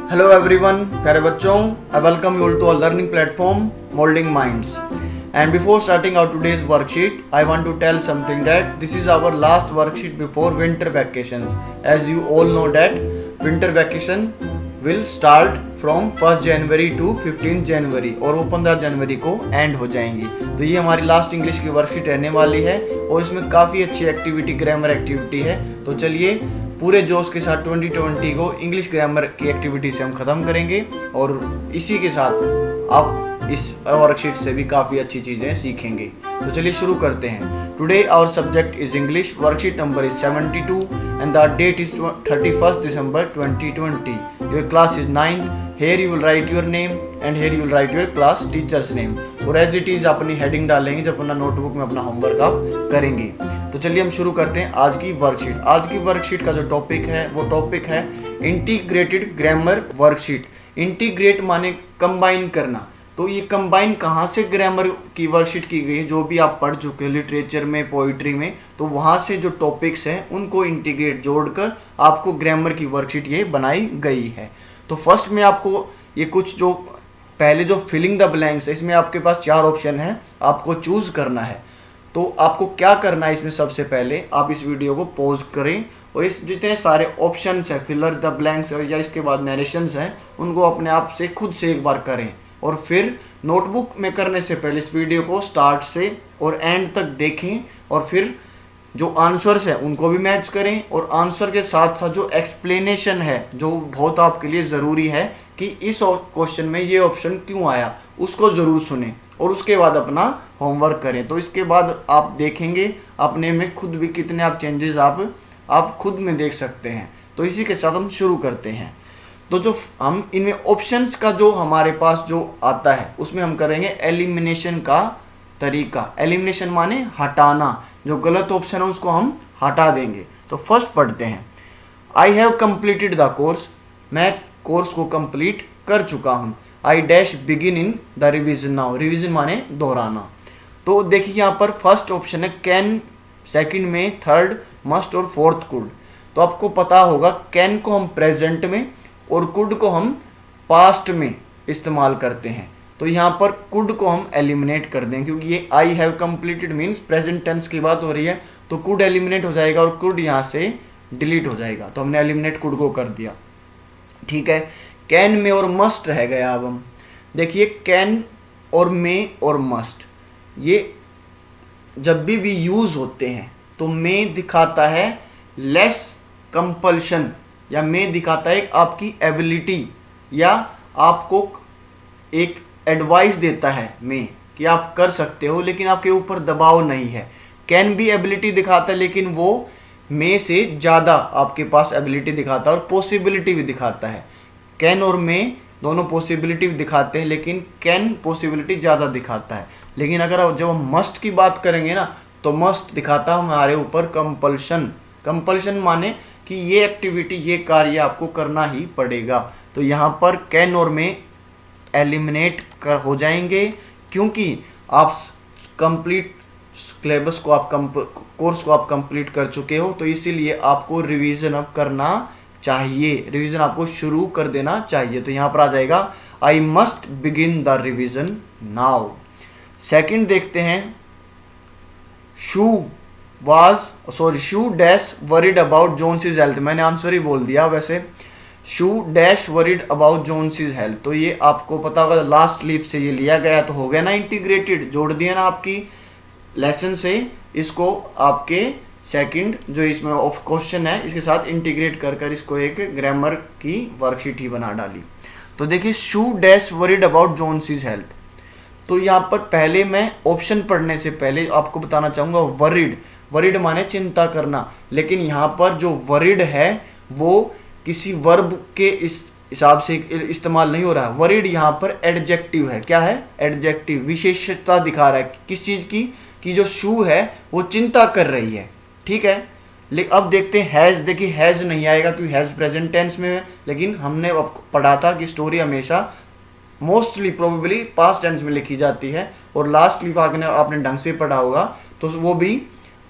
Hello everyone, प्यारे बच्चों, I welcome you all to a learning platform molding minds. And before starting our today's worksheet, I want to tell something that this is our last worksheet before winter vacations. As you all know that winter vacation will start from 1st January to 15th January और वो 15 जनवरी को and हो जाएंगी. तो ये हमारी last English की worksheet रहने वाली है और इसमें काफ़ी अच्छी एक्टिविटी, ग्रामर एक्टिविटी है. तो चलिए पूरे जोश के साथ 2020 को इंग्लिश ग्रामर की एक्टिविटी से हम ख़त्म करेंगे और इसी के साथ आप इस वर्कशीट से भी काफ़ी अच्छी चीज़ें सीखेंगे. तो चलिए शुरू करते हैं. Today our subject is English. Worksheet number is 72 and the date is 31st December 2020. Your class is 9th. Here you will write your name and here you will write your class teacher's name. और as it is अपनी heading डालेंगे जब अपना notebook में अपना homework आप करेंगे. तो चलिए हम शुरू करते हैं आज की वर्कशीट. आज की वर्कशीट का जो टॉपिक है वो टॉपिक है इंटीग्रेटेड ग्रामर वर्कशीट. इंटीग्रेट माने कंबाइन करना. तो ये कंबाइन कहाँ से ग्रामर की वर्कशीट की गई है, जो भी आप पढ़ चुके हैं लिटरेचर में, पोइट्री में, तो वहाँ से जो टॉपिक्स हैं उनको इंटीग्रेट जोड़कर आपको ग्रामर की वर्कशीट ये बनाई गई है. तो फर्स्ट में आपको ये कुछ जो पहले जो फिलिंग द ब्लैंक्स है, इसमें आपके पास 4 ऑप्शन है, आपको चूज करना है. तो आपको क्या करना है इसमें, सबसे पहले आप इस वीडियो को पॉज करें और इस जितने सारे ऑप्शंस हैं, फिलर द ब्लैंक्स या इसके बाद नरेशंस हैं, उनको अपने आप से खुद से एक बार करें. और फिर नोटबुक में करने से पहले इस वीडियो को स्टार्ट से और एंड तक देखें और फिर जो आंसर्स हैं उनको भी मैच करें और आंसर के साथ साथ जो एक्सप्लेनेशन है जो बहुत आपके लिए ज़रूरी है कि इस क्वेश्चन में ये ऑप्शन क्यों आया, उसको ज़रूर सुनें और उसके बाद अपना होमवर्क करें. तो इसके बाद आप देखेंगे अपने में खुद भी कितने आप चेंजेस आप खुद में देख सकते हैं. तो इसी के साथ हम शुरू करते हैं. तो जो हम इनमें ऑप्शंस का जो हमारे पास जो आता है उसमें हम करेंगे एलिमिनेशन का तरीका. एलिमिनेशन माने हटाना. जो गलत ऑप्शन है उसको हम हटा देंगे. तो फर्स्ट पढ़ते हैं. आई हैव कंप्लीटेड द कोर्स. मैं कोर्स को कंप्लीट कर चुका हूँ. I dash begin in the revision now. Revision माने दोहराना. तो देखिए यहाँ पर फर्स्ट ऑप्शन है कैन, सेकंड में, थर्ड मस्ट और फोर्थ कुड. तो आपको पता होगा कैन को हम प्रेजेंट में और कुड को हम पास्ट में इस्तेमाल करते हैं. तो यहाँ पर कुड को हम एलिमिनेट कर दें क्योंकि ये I have completed means present tense की बात हो रही है. तो कुड एलिमिनेट हो जाएगा और कुड यहाँ से डिलीट हो जाएगा. तो हमने एलिमिनेट कुड को कर दिया. ठीक है. कैन में और मस्ट रह गया. अब हम देखिए कैन और में और मस्ट ये जब भी यूज होते हैं तो में दिखाता है लेस कंपल्शन या में दिखाता है आपकी एबिलिटी या आपको एक एडवाइस देता है में कि आप कर सकते हो लेकिन आपके ऊपर दबाव नहीं है. कैन भी एबिलिटी दिखाता है लेकिन वो में से ज़्यादा आपके पास एबिलिटी दिखाता है और पॉसिबिलिटी भी दिखाता है. कैन और में दोनों पॉसिबिलिटी भी दिखाते हैं लेकिन कैन पॉसिबिलिटी ज़्यादा दिखाता है. लेकिन अगर जब हम मस्ट की बात करेंगे ना तो मस्ट दिखाता है हमारे ऊपर कंपल्शन. कंपल्शन माने कि ये एक्टिविटी, ये कार्य आपको करना ही पड़ेगा. तो यहाँ पर कैन और में एलिमिनेट हो जाएंगे क्योंकि आप कंप्लीट सिलेबस को कोर्स को आप कंप्लीट कर चुके हो. तो इसीलिए आपको रिवीजन अब करना चाहिए. रिवीजन आपको शुरू कर देना चाहिए. तो यहाँ पर आ जाएगा I must begin the revision now. Second देखते हैं. She dash worried about Jones health. मैंने आंसर ही बोल दिया वैसे. She dash worried about Jones health. तो ये आपको पता होगा लास्ट लीफ से ये लिया गया. तो हो गया ना इंटीग्रेटेड, जोड़ दिया ना आपकी लेसन से इसको आपके सेकंड जो इसमें क्वेश्चन है इसके साथ इंटीग्रेट कर इसको एक ग्रामर की वर्कशीट ही बना डाली. तो देखिए she dash worried about Jones health. तो यहाँ पर पहले मैं ऑप्शन पढ़ने से पहले आपको बताना चाहूँगा वरीड. वरीड माने चिंता करना, लेकिन यहाँ पर जो वरीड है वो किसी वर्ब के इस हिसाब से इस्तेमाल नहीं हो रहा है. वरीड यहाँ पर एडजेक्टिव है. क्या है? एडजेक्टिव. विशेषता दिखा रहा है किस चीज़ की, कि जो शू है वो चिंता कर रही है. ठीक है. लेकिन अब देखते हैं हैज़. देखिए हैज़ नहीं आएगा क्योंकि हैज़ प्रेजेंट टेंस में है, लेकिन हमने पढ़ा था कि स्टोरी हमेशा मोस्टली प्रोबेबली पास्ट टेंस में लिखी जाती है और लास्ट लीफ आपने ढंग से पढ़ा होगा तो वो भी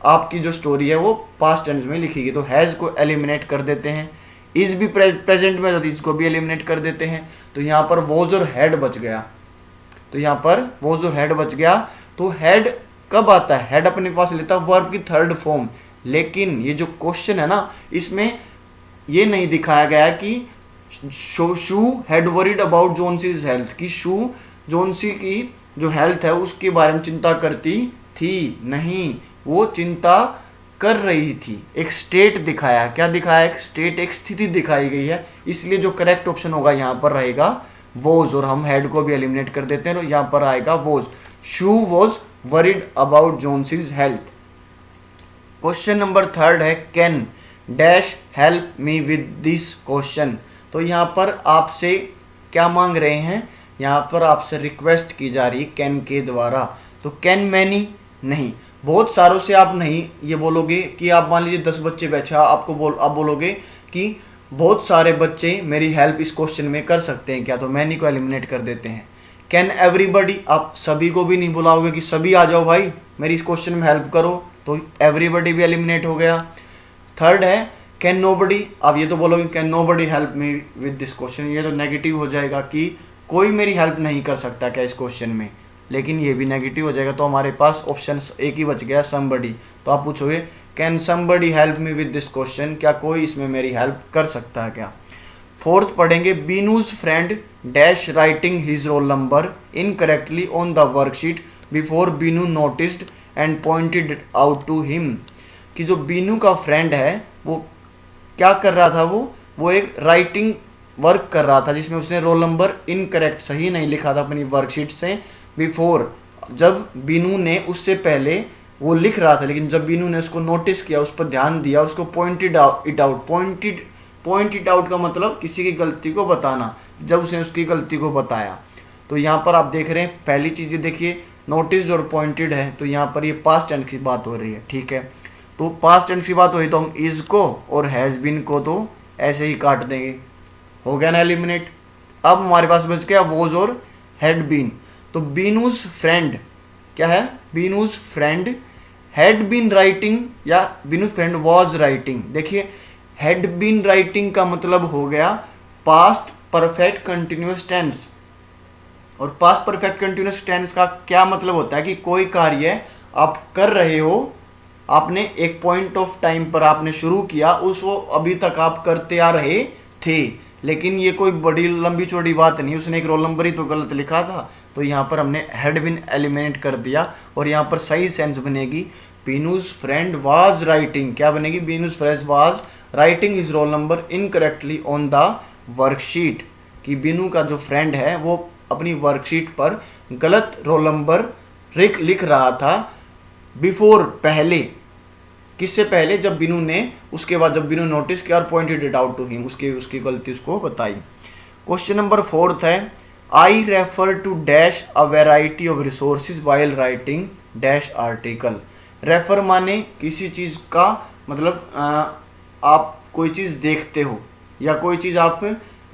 आपकी जो स्टोरी है वो पास्ट टेंस में लिखी गई. तो हैज़ को एलिमिनेट कर देते हैं. इज भी प्रेजेंट में, तो इसको भी एलिमिनेट कर देते हैं। तो यहाँ पर वॉज और हैड बच गया, तो यहाँ पर वॉज और हैड बच गया। तो हैड कब आता है? हैड अपने पास लेता है वर्ब की थर्ड फॉर्म। लेकिन ये जो क्वेश्चन है ना, इसमें ये नहीं दिखाया गया कि शू had worried about Jones's health, कि शू जोन्सी की जो हेल्थ है उसके बारे में चिंता करती थी। नहीं, वो चिंता कर रही थी। एक स्टेट दिखाया, क्या दिखाया? एक स्टेट, एक स्थिति दिखाई गई है। इसलिए जो करेक्ट ऑप्शन होगा यहाँ पर रहेगा वोज, और हम हेड को भी एलिमिनेट कर देते हैं, तो यहाँ पर आएगा was. She was worried about Jones's health. Question number third है can dash help me with this question. तो यहाँ पर आपसे क्या मांग रहे हैं? यहाँ पर आपसे रिक्वेस्ट की जा रही है कैन के द्वारा। तो कैन मैनी नहीं, बहुत सारों से आप नहीं ये बोलोगे कि आप मान लीजिए 10 बच्चे बैठे, आप बोलोगे कि बहुत सारे बच्चे मेरी हेल्प इस क्वेश्चन में कर सकते हैं क्या, तो मैनी को एलिमिनेट कर देते हैं। कैन एवरीबडी, आप सभी को भी नहीं बुलाओगे कि सभी आ जाओ भाई मेरी इस क्वेश्चन में हेल्प करो, तो एवरीबडी भी एलिमिनेट हो गया। थर्ड है कैन नोबडी, आप ये तो बोलोगे can nobody help me with this question, ये तो नेगेटिव हो जाएगा कि कोई मेरी हेल्प नहीं कर सकता क्या इस क्वेश्चन में, लेकिन ये भी नेगेटिव हो जाएगा। तो हमारे पास ऑप्शन एक ही बच गया, समबडी। तो आप पूछोगे can somebody help me with this question, क्या कोई इसमें मेरी हेल्प कर सकता है क्या। फोर्थ पढ़ेंगे Binu's friend dash writing his roll number incorrectly on the worksheet before Binu noticed and pointed out to him. कि जो बीनू का फ्रेंड है वो क्या कर रहा था, वो एक राइटिंग वर्क कर रहा था जिसमें उसने रोल नंबर इनकरेक्ट, सही नहीं लिखा था अपनी वर्कशीट से। बिफोर, जब बीनू ने, उससे पहले वो लिख रहा था, लेकिन जब बीनू ने उसको नोटिस किया, उस पर ध्यान दिया, उसको पॉइंटेड इट आउट का मतलब किसी की गलती को बताना, जब उसने उसकी गलती को बताया। तो यहाँ पर आप देख रहे हैं पहली चीज़ ये देखिए, नोटिस और पॉइंटेड है, तो यहाँ पर ये पास्ट टेंस की बात हो रही है, ठीक है। तो पास्ट टेंस की बात हो रही तो हम इज को और हैज बीन को तो ऐसे ही काट देंगे, हो गया ना एलिमिनेट। अब हमारे पास बच गया वॉज और हैड बीन। तो बीनूज फ्रेंड क्या है? बीनूज फ्रेंड हैड बीन राइटिंग या बीनूज फ्रेंड वॉज राइटिंग। देखिए हैड बीन राइटिंग का मतलब हो गया पास्ट परफेक्ट कंटिन्यूअस टेंस, और पास्ट परफेक्ट कंटिन्यूअस टेंस का क्या मतलब होता है कि कोई कार्य आप कर रहे हो, आपने एक पॉइंट ऑफ टाइम पर आपने शुरू किया, उसको अभी तक आप करते आ रहे थे, लेकिन ये कोई बड़ी लंबी चौड़ी बात नहीं, उसने एक रोल नंबर ही तो गलत लिखा था, तो यहाँ पर हमने हैड बीन एलिमिनेट कर दिया। और यहाँ पर सही सेंस बनेगी बीनूज फ्रेंड वाज राइटिंग, क्या बनेगी? Binu's friend was writing his roll number incorrectly on the worksheet. कि बीनू का जो फ्रेंड है वो अपनी वर्कशीट पर गलत रोल नंबर लिख रहा था, बिफोर, पहले, किससे पहले? जब बीनू ने, उसके बाद जब बीनू नोटिस किया और pointed it out to him, उसकी गलती उसको बताई। क्वेश्चन नंबर फोर्थ है I refer to dash a variety of resources while writing dash article. Refer माने किसी चीज का मतलब आप कोई चीज देखते हो या कोई चीज आप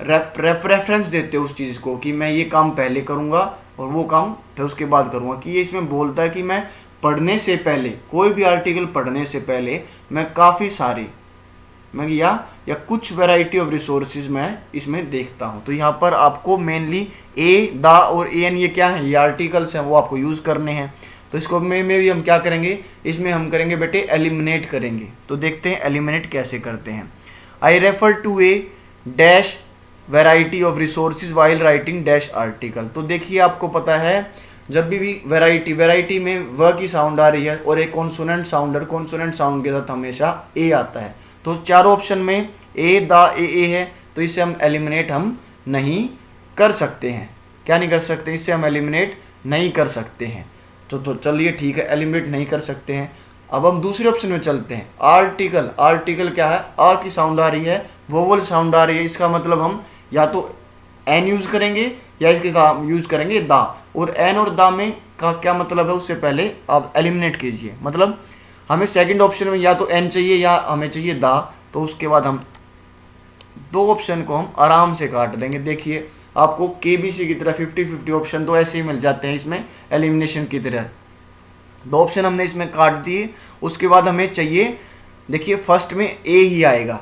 रेफरेंस देते हो उस चीज को कि मैं ये काम पहले करूंगा और वो काम फिर उसके बाद करूंगा। कि ये इसमें बोलता है कि मैं पढ़ने से पहले, कोई भी आर्टिकल पढ़ने से पहले मैं काफ़ी सारी या कुछ वैरायटी ऑफ रिसोर्सेज मैं इसमें देखता हूँ। तो यहाँ पर आपको मेनली ए, द और एन ये क्या है? ये आर्टिकल्स हैं, वो आपको यूज़ करने हैं। तो इसको में भी हम क्या करेंगे? इसमें हम करेंगे बेटे एलिमिनेट करेंगे। तो देखते हैं एलिमिनेट कैसे करते हैं। I refer to a dash variety of resources while writing dash article. तो देखिए आपको पता है जब भी वैरायटी में व की साउंड आ रही है और एक कॉन्सोनेंट साउंड के साथ हमेशा ए आता है। तो चारों ऑप्शन में ए, द, ए है, तो इससे हम एलिमिनेट हम नहीं कर सकते हैं। क्या नहीं कर सकते? इससे हम एलिमिनेट नहीं कर सकते हैं। तो चलिए ठीक है, एलिमिनेट नहीं कर सकते हैं। अब हम दूसरे ऑप्शन में चलते हैं। आर्टिकल क्या है? आ की साउंड आ रही है, वोवल साउंड आ रही है, इसका मतलब हम या तो एन यूज करेंगे या इसके साथ यूज करेंगे दा। और एन और दा में का क्या मतलब है उससे पहले आप एलिमिनेट कीजिए। मतलब हमें सेकंड ऑप्शन में या तो एन चाहिए या हमें चाहिए दा, तो उसके बाद हम दो ऑप्शन को हम आराम से काट देंगे। देखिए आपको केबीसी की तरह 50-50 ऑप्शन तो ऐसे ही मिल जाते हैं इसमें एलिमिनेशन की तरह। दो ऑप्शन हमने इसमें काट दिए। उसके बाद हमें चाहिए, देखिए फर्स्ट में ए ही आएगा।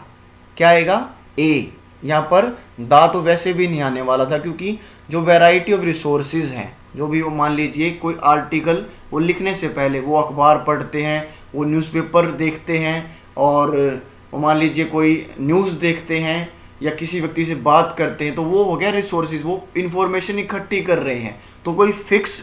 क्या आएगा? ए, यहाँ पर दा तो वैसे भी नहीं आने वाला था, क्योंकि जो वैरायटी ऑफ रिसोर्सेज हैं, जो भी वो मान लीजिए कोई आर्टिकल वो लिखने से पहले वो अखबार पढ़ते हैं, वो न्यूज़पेपर देखते हैं, और वो मान लीजिए कोई न्यूज़ देखते हैं या किसी व्यक्ति से बात करते हैं, तो वो हो गया रिसोर्सेज, वो इंफॉर्मेशन इकट्ठी कर रहे हैं। तो कोई फिक्स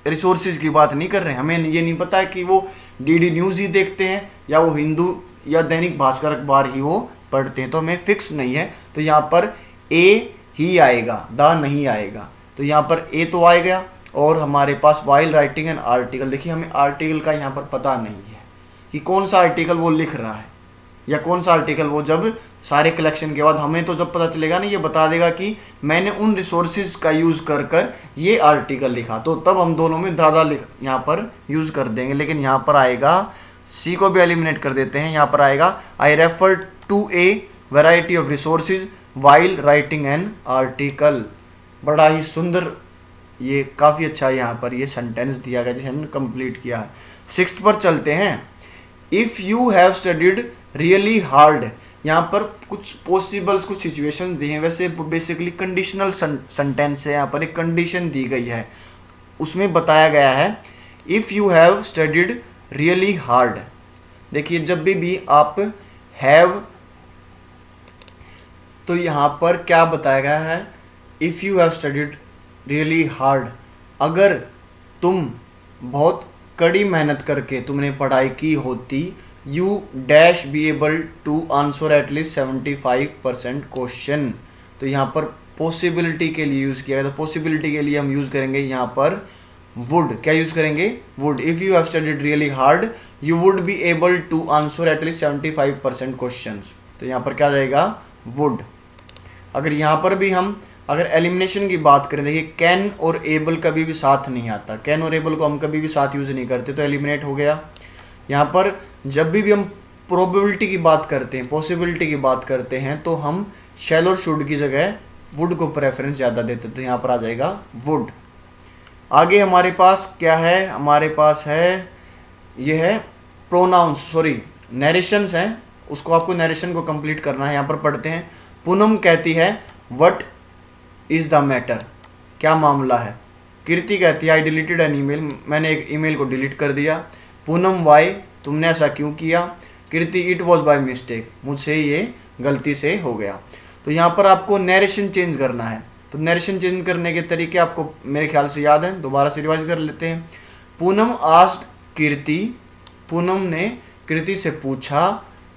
रिसोर्सेज की बात नहीं कर रहे हैं। हमें ये नहीं पता है कि वो डीडी न्यूज़ ही देखते हैं या वो हिंदू या दैनिक भास्कर अखबार ही वो पढ़ते हैं, तो हमें फिक्स नहीं है। तो यहाँ पर ए ही आएगा, दा नहीं आएगा। तो यहाँ पर ए तो आएगा, और हमारे पास वाइल राइटिंग एन आर्टिकल, देखिए हमें आर्टिकल का यहाँ पर पता नहीं है कि कौन सा आर्टिकल वो लिख रहा है या कौन सा आर्टिकल वो, जब सारे कलेक्शन के बाद हमें तो जब पता चलेगा ना, ये बता देगा कि मैंने उन रिसोर्सेज का यूज़ कर कर ये आर्टिकल लिखा, तो तब हम दोनों में दादा लिख यहाँ पर यूज़ कर देंगे। लेकिन यहाँ पर आएगा, सी को भी एलिमिनेट कर देते हैं, यहाँ पर आएगा I refer to a variety of resources while writing an article. बड़ा ही सुंदर, ये काफ़ी अच्छा यहाँ पर ये सेंटेंस दिया गया जिसे हमने कंप्लीट किया है। 6th पर चलते हैं। If you have studied really hard, यहाँ पर कुछ पॉसिबल्स, कुछ सिचुएशन दी हैं, वैसे बेसिकली कंडीशनल सेंटेंस है, यहाँ पर एक कंडीशन दी गई है, उसमें बताया गया है if you have studied really hard. देखिए जब भी आप हैव, तो यहाँ पर क्या बताया गया है, if you have studied really hard, अगर तुम बहुत कड़ी मेहनत करके तुमने पढ़ाई की होती, you dash be able to answer at least 75% question. तो यहाँ पर पॉसिबिलिटी के लिए यूज़ किया गया, तो पॉसिबिलिटी के लिए हम यूज़ करेंगे यहाँ पर वुड। क्या यूज़ करेंगे? Would. If you have studied really hard you would be able to answer at least 75% question. तो यहाँ पर क्या जाएगा? वुड। अगर यहाँ पर भी हम अगर एलिमिनेशन की बात करें, देखिए कैन और एबल कभी भी साथ नहीं आता, कैन और एबल को हम कभी भी साथ यूज़ नहीं करते, तो एलिमिनेट हो गया। यहाँ पर जब भी हम प्रोबेबिलिटी की बात करते हैं, पॉसिबिलिटी की बात करते हैं, तो हम शैल और शुड की जगह वुड को प्रेफरेंस ज़्यादा देते, तो यहाँ पर आ जाएगा वुड। आगे हमारे पास क्या है? हमारे पास है, ये है प्रोनाउंस, सॉरी नरेशंस हैं, उसको आपको नरेशन को कंप्लीट करना है। यहाँ पर पढ़ते हैं। पूनम कहती है व्हाट इज़ द मैटर, क्या मामला है। कीर्ति कहती है आई डिलीटेड एन ईमेल, मैंने एक ईमेल को डिलीट कर दिया। पूनम वाई, तुमने ऐसा क्यों किया। कीर्ति इट वॉज बाय मिस्टेक, मुझसे ये गलती से हो गया। तो यहाँ पर आपको नरेशन चेंज करना है, तो नरेशन चेंज करने के तरीके आपको मेरे ख्याल से याद हैं, दोबारा से रिवाइज कर लेते हैं। पूनम आस्क्ड कीर्ति, पूनम ने कीर्ति से पूछा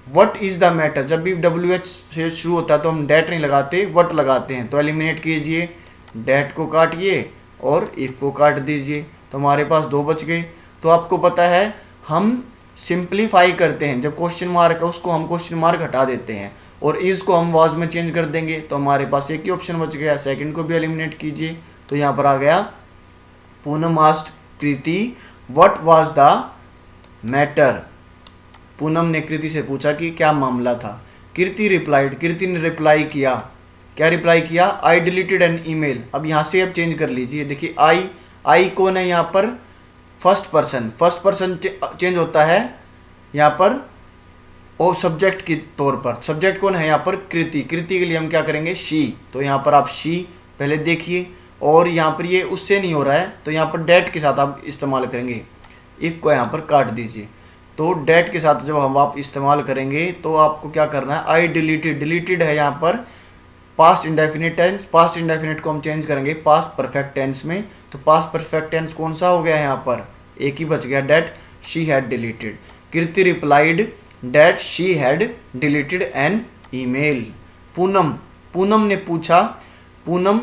व्हाट इज़ द मैटर। जब भी WH से शुरू होता है तो हम डैट नहीं लगाते, व्हाट लगाते हैं, तो एलिमिनेट कीजिए, डैट को काटिए और इफ़ को काट दीजिए, तो हमारे पास 2 बच गए। तो आपको पता है हम सिंप्लीफाई करते हैं, जब क्वेश्चन मार्क है उसको हम क्वेश्चन मार्क हटा देते हैं और इज़ को हम वाज में चेंज कर देंगे, तो हमारे पास एक ही ऑप्शन बच गया। सेकंड को भी एलिमिनेट कीजिए, तो यहाँ पर आ गया Poonam asked Kriti what was the matter. Poonam ने कृति से पूछा कि क्या मामला था। कीर्ति रिप्लाइड, कीर्ति ने रिप्लाई किया, क्या रिप्लाई किया? I deleted an email. अब यहाँ से अब चेंज कर लीजिए, देखिए आई कौन है यहाँ पर? फर्स्ट पर्सन चेंज होता है यहाँ पर और सब्जेक्ट के तौर पर। सब्जेक्ट कौन है यहाँ पर? कृति। कृति के लिए हम क्या करेंगे? शी। तो यहाँ पर आप शी पहले देखिए, और यहाँ पर ये उससे नहीं हो रहा है तो यहाँ पर डेट के साथ आप इस्तेमाल करेंगे, इफ़ को यहाँ पर काट दीजिए। तो डेट के साथ जब हम आप इस्तेमाल करेंगे तो आपको क्या करना है? आई डिलीटेड, डिलीटेड है यहाँ पर past indefinite tense, past indefinite को हम चेंज करेंगे पास्ट परफेक्ट टेंस में। तो पास्ट परफेक्ट टेंस कौन सा हो गया यहाँ पर? एक ही बच गया, that she had deleted. Kirti replied that she had deleted an email. Poonam ने पूछा, पूनम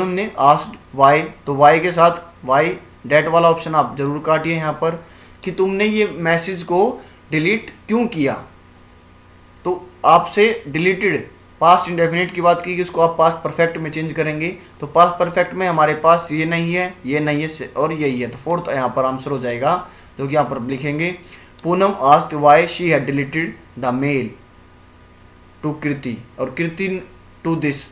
ने आस्क्ड वाई, तो वाई के साथ वाई डेट वाला ऑप्शन आप जरूर काटिए यहाँ पर कि तुमने ये मैसेज को डिलीट क्यों किया। तो आपसे डिलीटेड पास्ट इंडेफिनिट की बात की कि इसको आप पास्ट परफेक्ट में चेंज करेंगे, तो पास्ट परफेक्ट में हमारे पास ये नहीं है, ये नहीं है और यही है, तो फोर्थ यहाँ पर आंसर हो जाएगा, जो कि यहाँ पर लिखेंगे Poonam asked why she had deleted the mail to Kriti, और Kriti to this,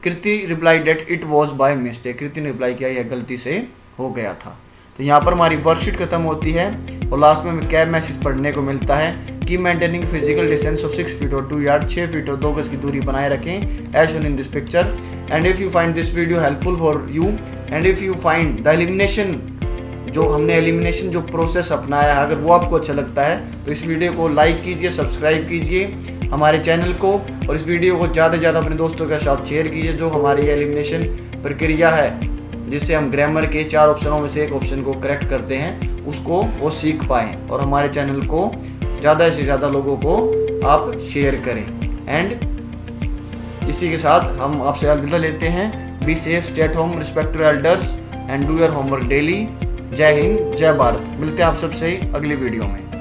Kriti replied that it was by mistake, Kriti ने रिप्लाई किया यह गलती से हो गया था। तो यहाँ पर हमारी वर्कशीट खत्म होती है। और लास्ट में हमें क्या मैसेज पढ़ने को मिलता है कि maintaining physical distance of 6 feet और 2 यार्ड, 6 फीट और 2 गज की दूरी बनाए रखें as shown in this picture. And if you find this video helpful for you and if you find the elimination, जो हमने एलिमिनेशन जो प्रोसेस अपनाया है, अगर वो आपको अच्छा लगता है तो इस वीडियो को लाइक कीजिए, सब्सक्राइब कीजिए हमारे चैनल को, और इस वीडियो को ज़्यादा से ज़्यादा अपने दोस्तों के साथ शेयर कीजिए जो हमारी एलिमिनेशन प्रक्रिया है जिससे हम ग्रामर के 4 ऑप्शनों में से एक ऑप्शन को करेक्ट करते हैं उसको वो सीख पाएँ, और हमारे चैनल को ज़्यादा से ज़्यादा लोगों को आप शेयर करें। एंड इसी के साथ हम आपसे अलविदा लेते हैं। Be safe, stay at home, respect your elders and do your homework daily. जय हिंद, जय भारत। मिलते हैं आप सबसे अगली वीडियो में।